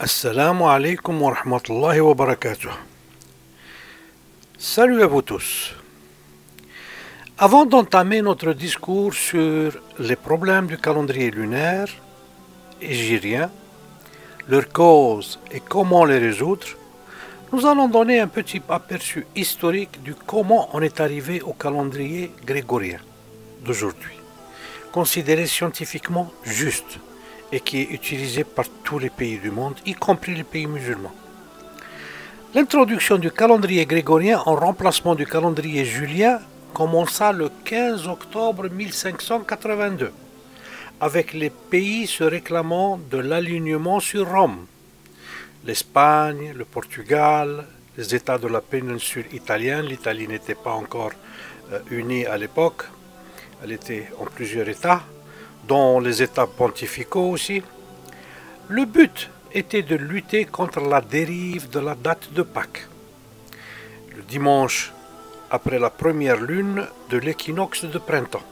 Assalamu alaikum wa rahmatullahi wa barakatuh. Salut à vous tous. Avant d'entamer notre discours sur les problèmes du calendrier lunaire hégirien, leurs causes et comment les résoudre, nous allons donner un petit aperçu historique du comment on est arrivé au calendrier grégorien d'aujourd'hui, considéré scientifiquement juste et qui est utilisé par tous les pays du monde, y compris les pays musulmans. L'introduction du calendrier grégorien en remplacement du calendrier julien commença le 15 octobre 1582, avec les pays se réclamant de l'alignement sur Rome. L'Espagne, le Portugal, les États de la péninsule italienne, l'Italie n'était pas encore unie à l'époque, elle était en plusieurs États, dont les États pontificaux aussi. Le but était de lutter contre la dérive de la date de Pâques, le dimanche après la première lune de l'équinoxe de printemps,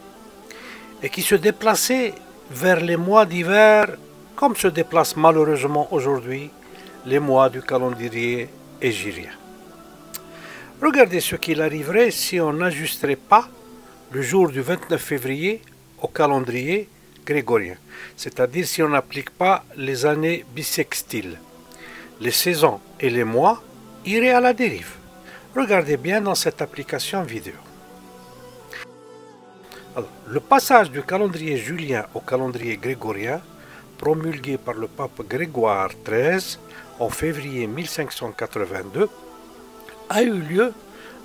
et qui se déplaçait vers les mois d'hiver, comme se déplacent malheureusement aujourd'hui les mois du calendrier hégirien. Regardez ce qu'il arriverait si on n'ajusterait pas le jour du 29 février au calendrier grégorien, c'est-à-dire si on n'applique pas les années bissextiles. Les saisons et les mois iraient à la dérive. Regardez bien dans cette application vidéo. Alors, le passage du calendrier julien au calendrier grégorien, promulgué par le pape Grégoire XIII en février 1582, a eu lieu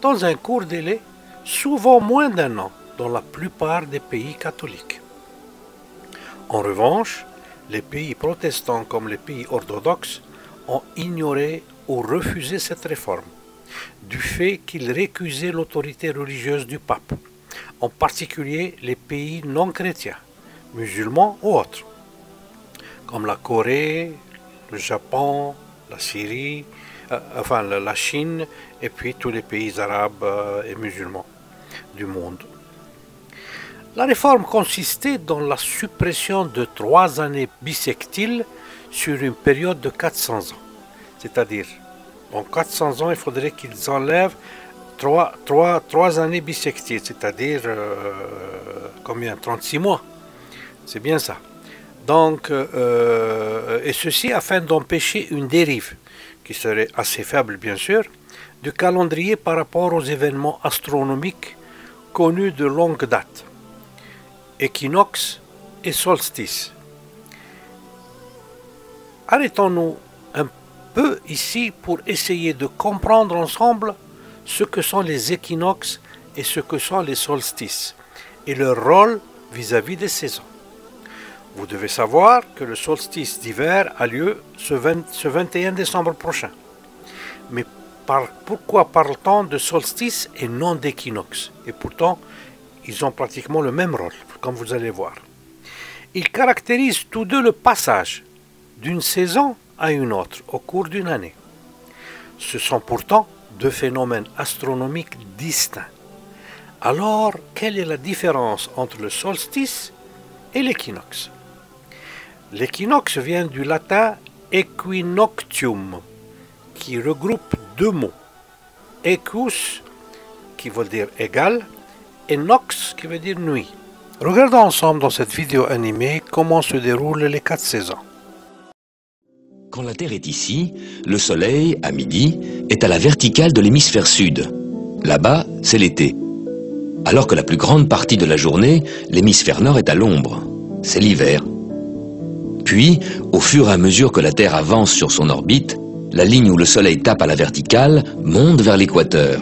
dans un court délai, souvent moins d'un an, dans la plupart des pays catholiques. En revanche, les pays protestants comme les pays orthodoxes ont ignoré ou refusé cette réforme, du fait qu'ils récusaient l'autorité religieuse du pape, en particulier les pays non chrétiens, musulmans ou autres, comme la Corée, le Japon, la Syrie, la Chine et puis tous les pays arabes et musulmans du monde. La réforme consistait dans la suppression de 3 années bissextiles sur une période de 400 ans. C'est-à-dire, en 400 ans, il faudrait qu'ils enlèvent 3 années bissextiles, c'est-à-dire combien? 36 mois. C'est bien ça. Donc, et ceci afin d'empêcher une dérive, qui serait assez faible bien sûr, du calendrier par rapport aux événements astronomiques connus de longue date. Équinoxe et solstice. Arrêtons-nous un peu ici pour essayer de comprendre ensemble ce que sont les équinoxes et ce que sont les solstices et leur rôle vis-à-vis des saisons. Vous devez savoir que le solstice d'hiver a lieu ce 21 décembre prochain. Mais pourquoi parle-t-on de solstice et non d'équinoxe? Et pourtant, ils ont pratiquement le même rôle, comme vous allez voir. Ils caractérisent tous deux le passage d'une saison à une autre au cours d'une année. Ce sont pourtant deux phénomènes astronomiques distincts. Alors, quelle est la différence entre le solstice et l'équinoxe? L'équinoxe vient du latin equinoctium, qui regroupe deux mots. Equus, qui veut dire égal, et nox, qui veut dire nuit. Regardons ensemble dans cette vidéo animée comment se déroulent les 4 saisons. Quand la Terre est ici, le Soleil, à midi, est à la verticale de l'hémisphère sud. Là-bas, c'est l'été. Alors que la plus grande partie de la journée, l'hémisphère nord est à l'ombre. C'est l'hiver. Puis, au fur et à mesure que la Terre avance sur son orbite, la ligne où le Soleil tape à la verticale monte vers l'équateur.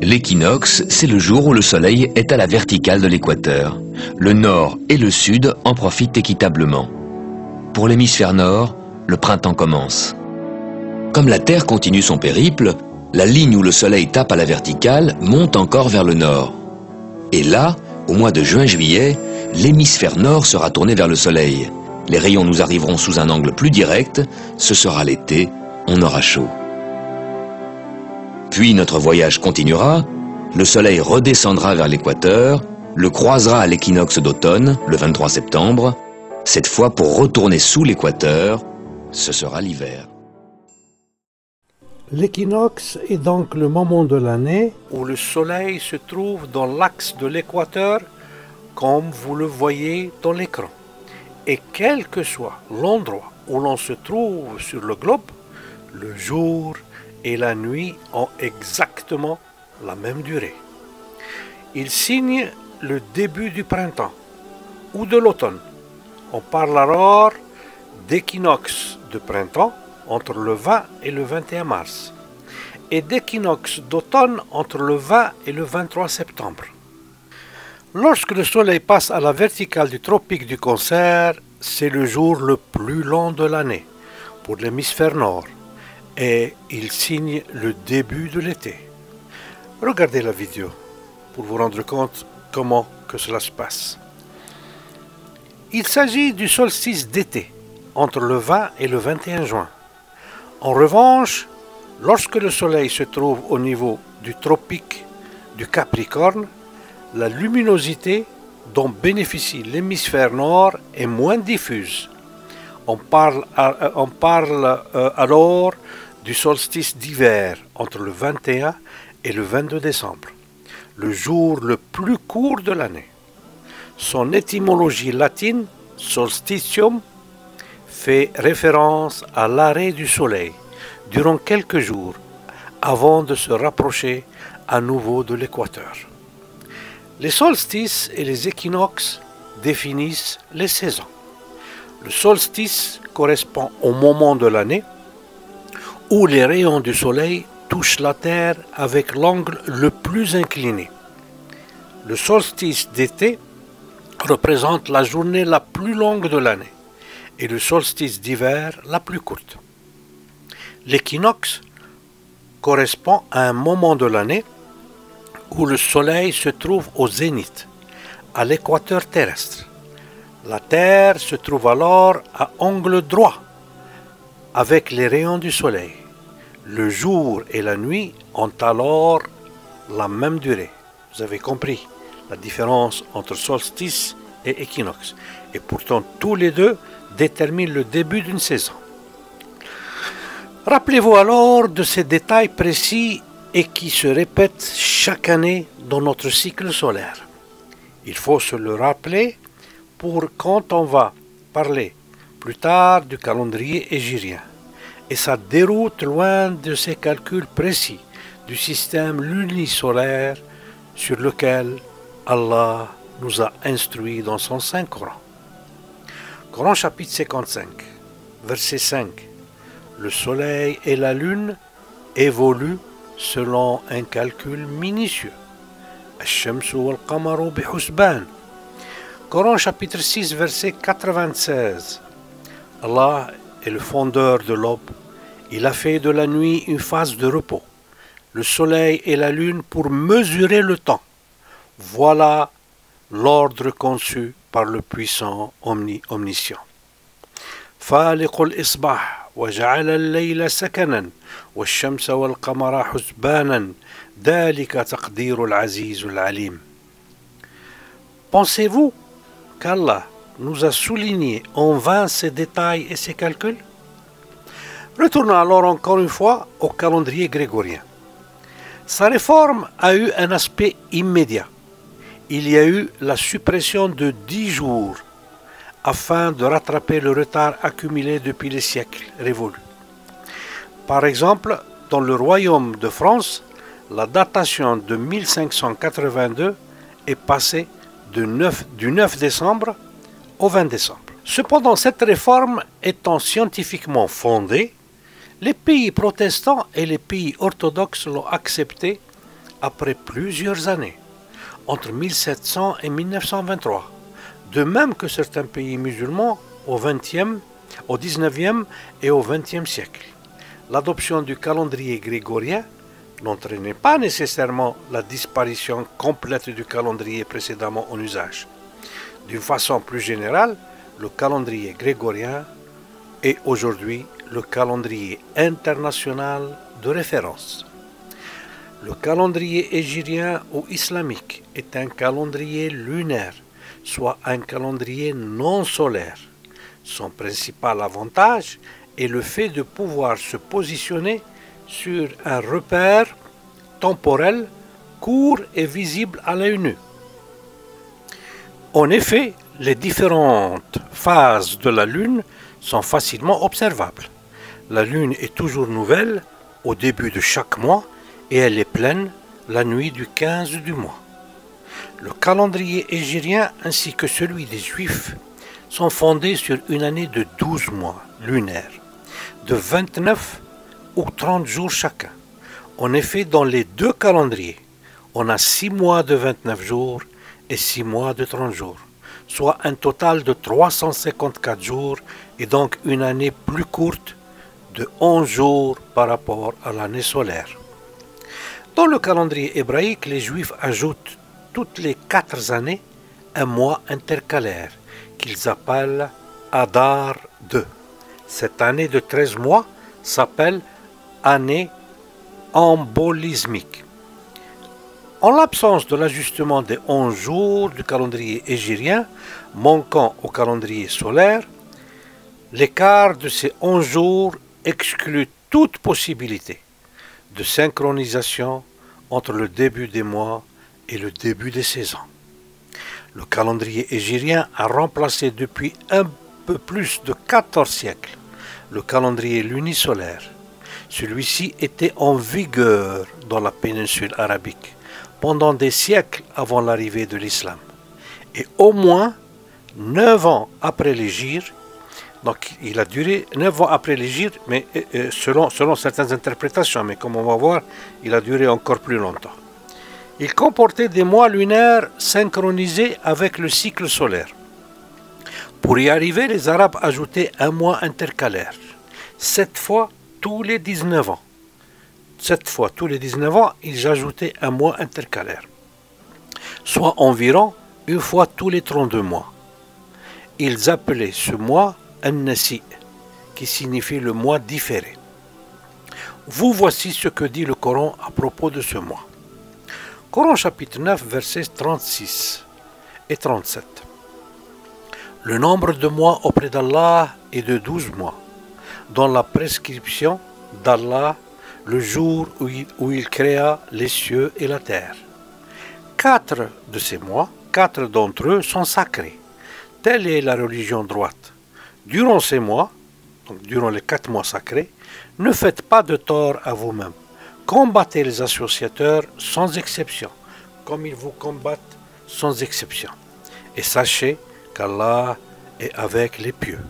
L'équinoxe, c'est le jour où le Soleil est à la verticale de l'équateur. Le nord et le sud en profitent équitablement. Pour l'hémisphère nord, le printemps commence. Comme la Terre continue son périple, la ligne où le Soleil tape à la verticale monte encore vers le nord. Et là, au mois de juin-juillet, l'hémisphère nord sera tourné vers le Soleil. Les rayons nous arriveront sous un angle plus direct, ce sera l'été, on aura chaud. Puis notre voyage continuera, le Soleil redescendra vers l'équateur, le croisera à l'équinoxe d'automne, le 23 septembre, cette fois pour retourner sous l'équateur, ce sera l'hiver. L'équinoxe est donc le moment de l'année où le soleil se trouve dans l'axe de l'équateur, comme vous le voyez dans l'écran. Et quel que soit l'endroit où l'on se trouve sur le globe, le jour et la nuit ont exactement la même durée. Ils signent le début du printemps ou de l'automne. On parle alors d'équinoxe de printemps entre le 20 et le 21 mars et d'équinoxe d'automne entre le 20 et le 23 septembre. Lorsque le soleil passe à la verticale du tropique du Cancer, c'est le jour le plus long de l'année pour l'hémisphère nord et il signe le début de l'été. Regardez la vidéo pour vous rendre compte comment que cela se passe. Il s'agit du solstice d'été entre le 20 et le 21 juin. En revanche, lorsque le soleil se trouve au niveau du tropique du Capricorne, la luminosité dont bénéficie l'hémisphère nord est moins diffuse. On parle alors du solstice d'hiver entre le 21 et le 22 décembre, le jour le plus court de l'année. Son étymologie latine, solstitium, fait référence à l'arrêt du soleil durant quelques jours avant de se rapprocher à nouveau de l'équateur. Les solstices et les équinoxes définissent les saisons. Le solstice correspond au moment de l'année où les rayons du soleil touchent la Terre avec l'angle le plus incliné. Le solstice d'été représente la journée la plus longue de l'année et le solstice d'hiver la plus courte. L'équinoxe correspond à un moment de l'année où le soleil se trouve au zénith, à l'équateur terrestre. La Terre se trouve alors à angle droit avec les rayons du soleil. Le jour et la nuit ont alors la même durée. Vous avez compris la différence entre solstice et équinoxe. Et pourtant, tous les deux déterminent le début d'une saison. Rappelez-vous alors de ces détails précis et qui se répètent chaque année dans notre cycle solaire. Il faut se le rappeler pour quand on va parler plus tard du calendrier hégirien et sa déroute loin de ces calculs précis du système lunisolaire sur lequel Allah nous a instruits dans son Saint-Coran. Coran chapitre 55, verset 5. Le soleil et la lune évoluent selon un calcul minutieux. Ash-shamsu wal-qamaru bihusban. Coran chapitre 6, verset 96. Allah est le fondeur de l'aube. Il a fait de la nuit une phase de repos, le soleil et la lune pour mesurer le temps. Voilà l'ordre conçu par le puissant omniscient. فالق الإصباح وجعل الليل سكنا والشمس والقمر حسبانا ذلك تقدير العزيز العليم. Pensez-vous qu'Allah nous a souligné en vain ces détails et ces calculs? Retournons alors encore une fois au calendrier grégorien. Sa réforme a eu un aspect immédiat. Il y a eu la suppression de 10 jours afin de rattraper le retard accumulé depuis les siècles révolus. Par exemple, dans le royaume de France, la datation de 1582 est passée du 9 décembre au 20 décembre. Cependant, cette réforme étant scientifiquement fondée, les pays protestants et les pays orthodoxes l'ont acceptée après plusieurs années, entre 1700 et 1923, de même que certains pays musulmans au XIXe et au XXe siècle. L'adoption du calendrier grégorien n'entraînait pas nécessairement la disparition complète du calendrier précédemment en usage. D'une façon plus générale, le calendrier grégorien est aujourd'hui le calendrier international de référence. Le calendrier hégirien ou islamique est un calendrier lunaire, soit un calendrier non solaire. Son principal avantage est le fait de pouvoir se positionner sur un repère temporel court et visible à l'œil nu. En effet, les différentes phases de la Lune sont facilement observables. La Lune est toujours nouvelle au début de chaque mois et elle est pleine la nuit du 15 du mois. Le calendrier hégirien ainsi que celui des Juifs sont fondés sur une année de 12 mois lunaires, de 29 ou 30 jours chacun. En effet, dans les deux calendriers, on a 6 mois de 29 jours et 6 mois de 30 jours, soit un total de 354 jours et donc une année plus courte de 11 jours par rapport à l'année solaire. Dans le calendrier hébraïque, les Juifs ajoutent toutes les 4 années un mois intercalaire qu'ils appellent Adar 2. Cette année de 13 mois s'appelle année embolismique. En l'absence de l'ajustement des 11 jours du calendrier hégirien, manquant au calendrier solaire, l'écart de ces 11 jours exclut toute possibilité de synchronisation entre le début des mois et le début des saisons. Le calendrier hégirien a remplacé depuis un peu plus de 14 siècles le calendrier lunisolaire. Celui-ci était en vigueur dans la péninsule arabique pendant des siècles avant l'arrivée de l'islam. Et au moins 9 ans après l'hégire, donc il a duré 9 ans après l'hégire, mais selon certaines interprétations, mais comme on va voir, il a duré encore plus longtemps. Il comportait des mois lunaires synchronisés avec le cycle solaire. Pour y arriver, les Arabes ajoutaient un mois intercalaire, 7 fois tous les 19 ans. 7 fois tous les 19 ans, ils ajoutaient un mois intercalaire, soit environ une fois tous les 32 mois. Ils appelaient ce mois An-Nasi, qui signifie le mois différé. Vous voici ce que dit le Coran à propos de ce mois. Coran chapitre 9, versets 36 et 37. Le nombre de mois auprès d'Allah est de 12 mois, dans la prescription d'Allah, le jour où il créa les cieux et la terre. 4 de ces mois, 4 d'entre eux sont sacrés. Telle est la religion droite. Durant ces mois, donc durant les 4 mois sacrés, ne faites pas de tort à vous-même. Combattez les associateurs sans exception, comme ils vous combattent sans exception. Et sachez qu'Allah est avec les pieux.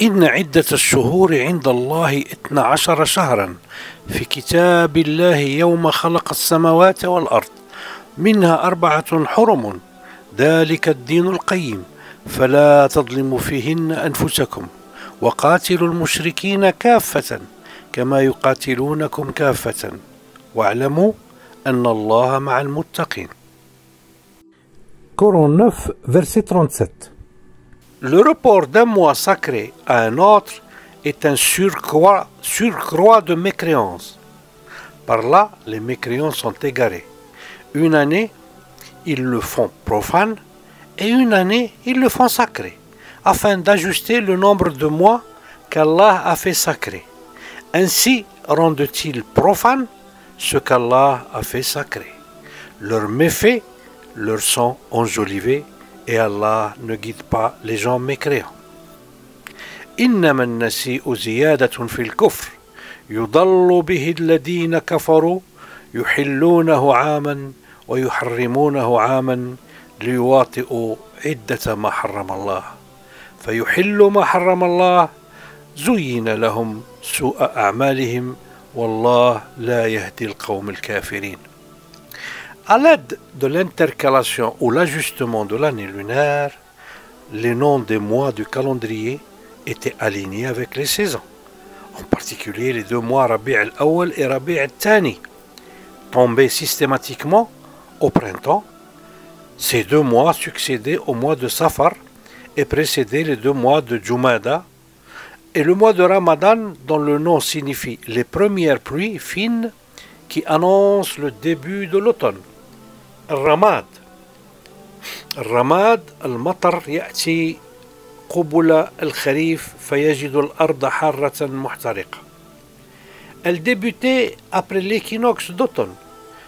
إن عدة الشهور عند الله 12 شهرا في كتاب الله يوم خلق السماوات والأرض منها 4 حرم ذلك الدين القيم فلا تظلموا فيهن أنفسكم وقاتلوا المشركين كافة كما يقاتلونكم كافة واعلموا أن الله مع المتقين. Coran 9, verset 37. Le report d'un mois sacré à un autre est un surcroît de mécréance. Par là, les mécréants sont égarés. Une année, ils le font profane et une année, ils le font sacré, afin d'ajuster le nombre de mois qu'Allah a fait sacré. Ainsi rendent-ils profane ce qu'Allah a fait sacré. Leurs méfaits leur sont enjolivés et Allah ne guide pas les gens mécréants. إنما النسيء زيادة في الكفر يضل به الذين كفروا يحلونه عاما ويحرمونه عاما ليواطئوا عدة ما حرم الله فيحل ما حرم الله زين لهم سوء أعمالهم والله لا يهدي القوم الكافرين. À l'aide de l'intercalation ou l'ajustement de l'année lunaire, les noms des mois du calendrier étaient alignés avec les saisons, en particulier les 2 mois Rabi' al-Awwal et Rabi' al-Thani, tombés systématiquement au printemps. Ces 2 mois succédaient au mois de Safar et précédaient les 2 mois de Jumada, et le mois de Ramadan, dont le nom signifie les premières pluies fines qui annoncent le début de l'automne. الرماد المطر يأتي قبل الخريف فيجد الأرض حارة محترقة. Elle débutait après l'équinoxe d'automne,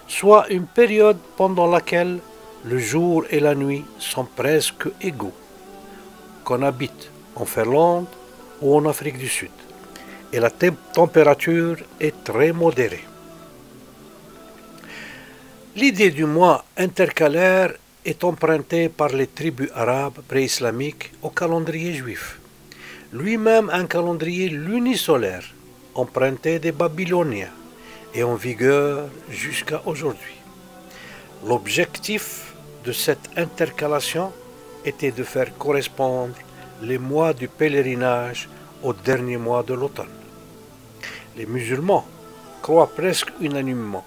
soit une période pendant laquelle le jour et la nuit sont presque égaux, qu'on habite en Finlande ou en Afrique du Sud, et la température est très modérée. L'idée du mois intercalaire est empruntée par les tribus arabes pré-islamiques au calendrier juif, lui-même un calendrier lunisolaire emprunté des Babyloniens et en vigueur jusqu'à aujourd'hui. L'objectif de cette intercalation était de faire correspondre les mois du pèlerinage au dernier mois de l'automne. Les musulmans croient presque unanimement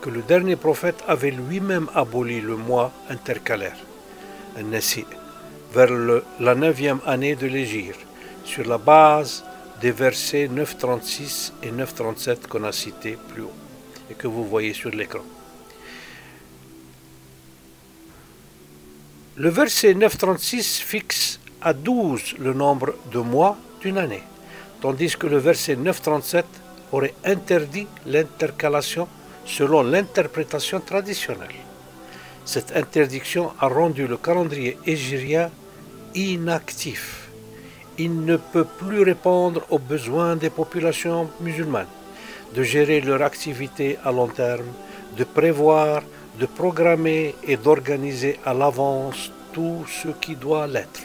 que le dernier prophète avait lui-même aboli le mois intercalaire, An-Nasi, vers la 9e année de l'Hégire, sur la base des versets 9.36 et 9.37 qu'on a cités plus haut et que vous voyez sur l'écran. Le verset 9.36 fixe à 12 le nombre de mois d'une année, tandis que le verset 9.37 aurait interdit l'intercalation selon l'interprétation traditionnelle. Cette interdiction a rendu le calendrier hégirien inactif. Il ne peut plus répondre aux besoins des populations musulmanes, de gérer leur activité à long terme, de prévoir, de programmer et d'organiser à l'avance tout ce qui doit l'être.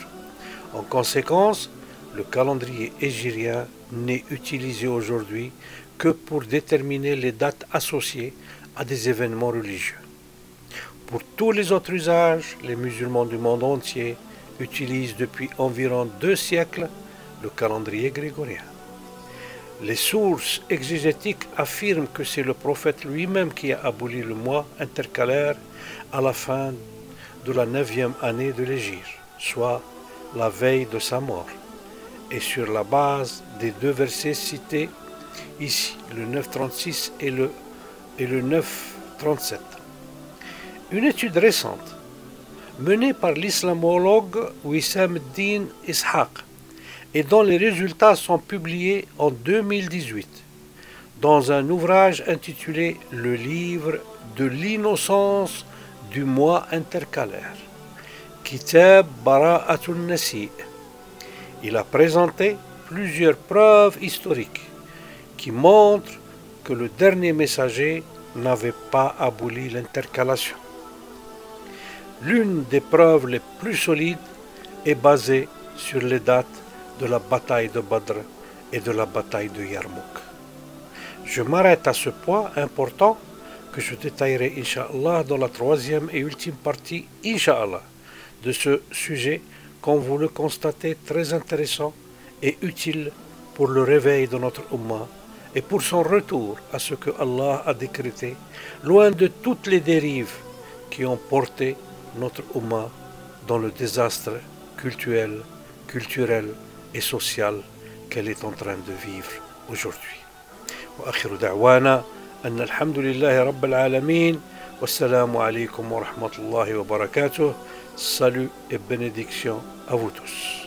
En conséquence, le calendrier hégirien n'est utilisé aujourd'hui que pour déterminer les dates associées à des événements religieux. Pour tous les autres usages, les musulmans du monde entier utilisent depuis environ 2 siècles le calendrier grégorien. Les sources exégétiques affirment que c'est le prophète lui-même qui a aboli le mois intercalaire à la fin de la 9e année de l'Hégire, soit la veille de sa mort, et sur la base des 2 versets cités ici, le 9.36 et le 9.37. Une étude récente, menée par l'islamologue Wissam Din Ishaq, et dont les résultats sont publiés en 2018, dans un ouvrage intitulé « Le livre de l'innocence du mois intercalaire », Kitab Bara'atun Nasi. Il a présenté plusieurs preuves historiques qui montrent que le dernier messager n'avait pas aboli l'intercalation. L'une des preuves les plus solides est basée sur les dates de la bataille de Badr et de la bataille de Yarmouk. Je m'arrête à ce point important que je détaillerai, Inch'Allah, dans la 3e et ultime partie, Inch'Allah, de ce sujet, comme vous le constatez, très intéressant et utile pour le réveil de notre Ummah et pour son retour à ce que Allah a décrété, loin de toutes les dérives qui ont porté notre Ummah dans le désastre culturel et social qu'elle est en train de vivre aujourd'hui. وآخر دعوانا أن الحمد لله رب العالمين والسلام عليكم ورحمة الله وبركاته. Salut et bénédiction à vous tous.